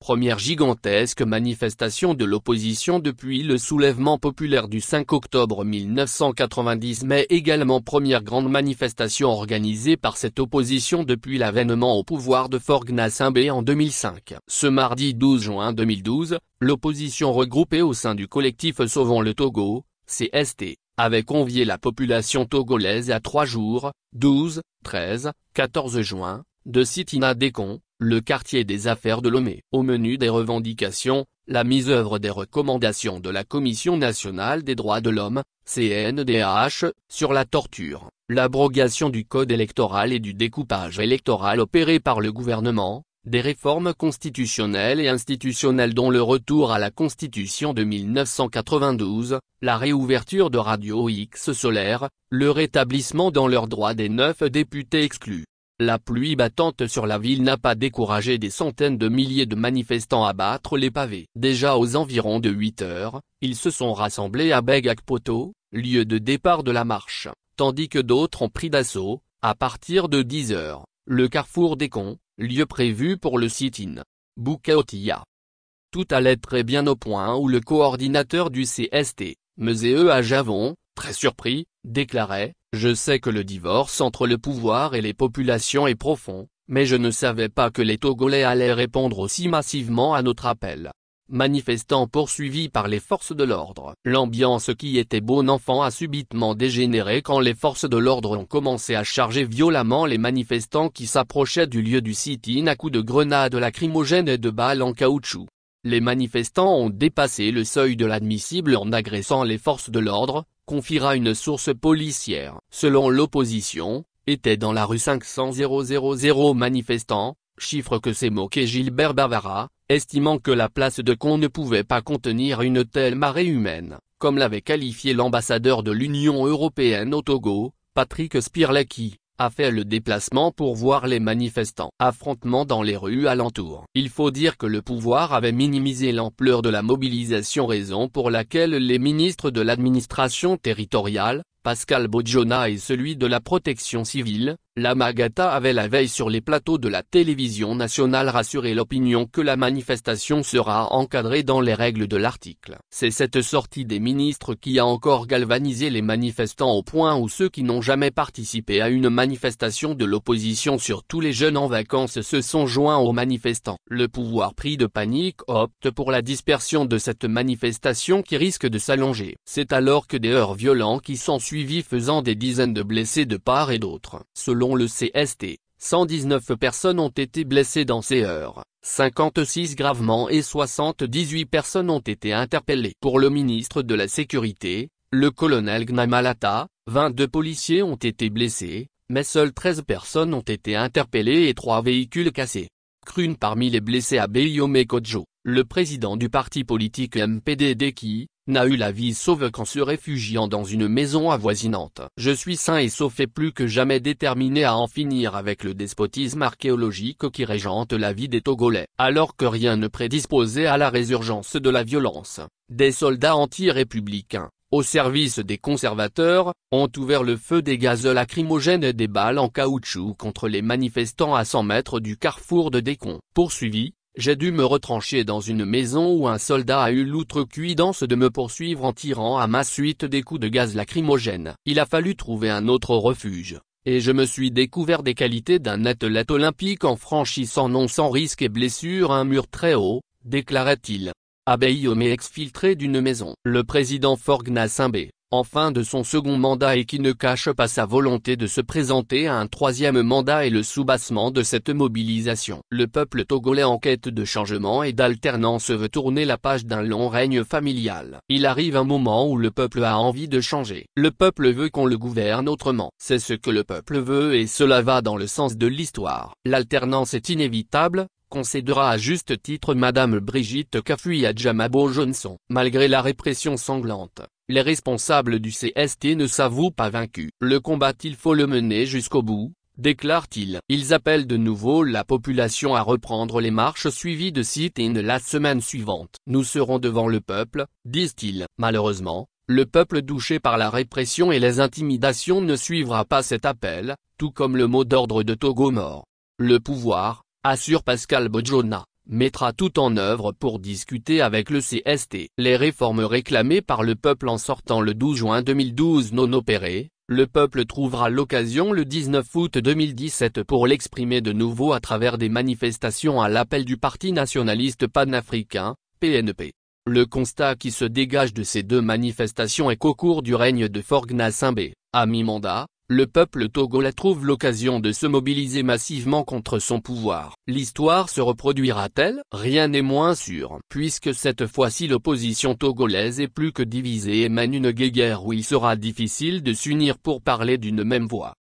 première gigantesque manifestation de l'opposition depuis le soulèvement populaire du 5 octobre 1990 mais également première grande manifestation organisée par cette opposition depuis l'avènement au pouvoir de Faure Gnassingbé en 2005. Ce mardi 12 juin 2012, l'opposition regroupée au sein du collectif Sauvons le Togo, CST, avait convié la population togolaise à 3 jours, 12, 13, 14 juin, de sit-in à Dekon, le quartier des affaires de Lomé. Au menu des revendications, la mise œuvre des recommandations de la Commission nationale des droits de l'homme, CNDH, sur la torture, l'abrogation du code électoral et du découpage électoral opéré par le gouvernement, des réformes constitutionnelles et institutionnelles dont le retour à la Constitution de 1992, la réouverture de Radio X Solaire, le rétablissement dans leurs droits des 9 députés exclus. La pluie battante sur la ville n'a pas découragé des centaines de milliers de manifestants à battre les pavés. Déjà aux environs de 8 heures, ils se sont rassemblés à Begakpoto, lieu de départ de la marche, tandis que d'autres ont pris d'assaut, à partir de 10 heures, le carrefour Dekon, lieu prévu pour le sit-in. Bukaotia. Tout allait très bien au point où le coordinateur du CST, Mzee Ajavon, très surpris, déclarait « Je sais que le divorce entre le pouvoir et les populations est profond, mais je ne savais pas que les Togolais allaient répondre aussi massivement à notre appel. » Manifestants poursuivis par les forces de l'ordre. L'ambiance qui était bon enfant a subitement dégénéré quand les forces de l'ordre ont commencé à charger violemment les manifestants qui s'approchaient du lieu du sit-in à coups de grenades lacrymogènes et de balles en caoutchouc. Les manifestants ont dépassé le seuil de l'admissible en agressant les forces de l'ordre, confiera une source policière. Selon l'opposition, étaient dans la rue 500 000 manifestants, chiffre que s'est moqué Gilbert Bavara, estimant que la place de Dekon ne pouvait pas contenir une telle marée humaine, comme l'avait qualifié l'ambassadeur de l'Union européenne au Togo, Patrick Spirley qui a fait le déplacement pour voir les manifestants. Affrontements dans les rues alentours. Il faut dire que le pouvoir avait minimisé l'ampleur de la mobilisation, raison pour laquelle les ministres de l'administration territoriale, Pascal Bojona et celui de la protection civile, Lamagata avait la veille sur les plateaux de la télévision nationale rassuré l'opinion que la manifestation sera encadrée dans les règles de l'article. C'est cette sortie des ministres qui a encore galvanisé les manifestants au point où ceux qui n'ont jamais participé à une manifestation de l'opposition, surtout les jeunes en vacances, se sont joints aux manifestants. Le pouvoir pris de panique opte pour la dispersion de cette manifestation qui risque de s'allonger. C'est alors que des heurts violents qui sont suivis faisant des dizaines de blessés de part et d'autre. Selon le CST, 119 personnes ont été blessées dans ces heurts, 56 gravement et 78 personnes ont été interpellées. Pour le ministre de la Sécurité, le colonel Gnamalata, 22 policiers ont été blessés, mais seules 13 personnes ont été interpellées et 3 véhicules cassés. Crune parmi les blessés à Beyome Kodjo, le président du parti politique MPDD qui n'a eu la vie sauve qu'en se réfugiant dans une maison avoisinante. Je suis sain et sauf et plus que jamais déterminé à en finir avec le despotisme archéologique qui régente la vie des Togolais. Alors que rien ne prédisposait à la résurgence de la violence, des soldats anti-républicains, au service des conservateurs, ont ouvert le feu des gaz lacrymogènes et des balles en caoutchouc contre les manifestants à 100 mètres du carrefour de Dekon. Poursuivi, j'ai dû me retrancher dans une maison où un soldat a eu l'outrecuidance de me poursuivre en tirant à ma suite des coups de gaz lacrymogène. Il a fallu trouver un autre refuge, et je me suis découvert des qualités d'un athlète olympique en franchissant non sans risque et blessure un mur très haut, déclarait-il. Abeyome exfiltré d'une maison. Le président Faure Gnassingbé, en fin de son second mandat et qui ne cache pas sa volonté de se présenter à un troisième mandat et le soubassement de cette mobilisation. Le peuple togolais en quête de changement et d'alternance veut tourner la page d'un long règne familial. Il arrive un moment où le peuple a envie de changer. Le peuple veut qu'on le gouverne autrement. C'est ce que le peuple veut et cela va dans le sens de l'histoire. L'alternance est inévitable, concédera à juste titre Madame Brigitte Kafuya-Djamabo Johnson. Malgré la répression sanglante, les responsables du CST ne s'avouent pas vaincus. Le combat il faut le mener jusqu'au bout, déclarent-ils. Ils appellent de nouveau la population à reprendre les marches suivies de sit-in la semaine suivante. Nous serons devant le peuple, disent-ils. Malheureusement, le peuple touché par la répression et les intimidations ne suivra pas cet appel, tout comme le mot d'ordre de Togo mort. Le pouvoir, assure Pascal Bojona, mettra tout en œuvre pour discuter avec le CST. Les réformes réclamées par le peuple en sortant le 12 juin 2012 non opérées, le peuple trouvera l'occasion le 19 août 2017 pour l'exprimer de nouveau à travers des manifestations à l'appel du Parti nationaliste panafricain, PNP. Le constat qui se dégage de ces deux manifestations est qu'au cours du règne de Faure Gnassingbé, à mi-mandat, le peuple togolais trouve l'occasion de se mobiliser massivement contre son pouvoir. L'histoire se reproduira-t-elle? Rien n'est moins sûr, puisque cette fois-ci l'opposition togolaise est plus que divisée et mène une guéguerre où il sera difficile de s'unir pour parler d'une même voix.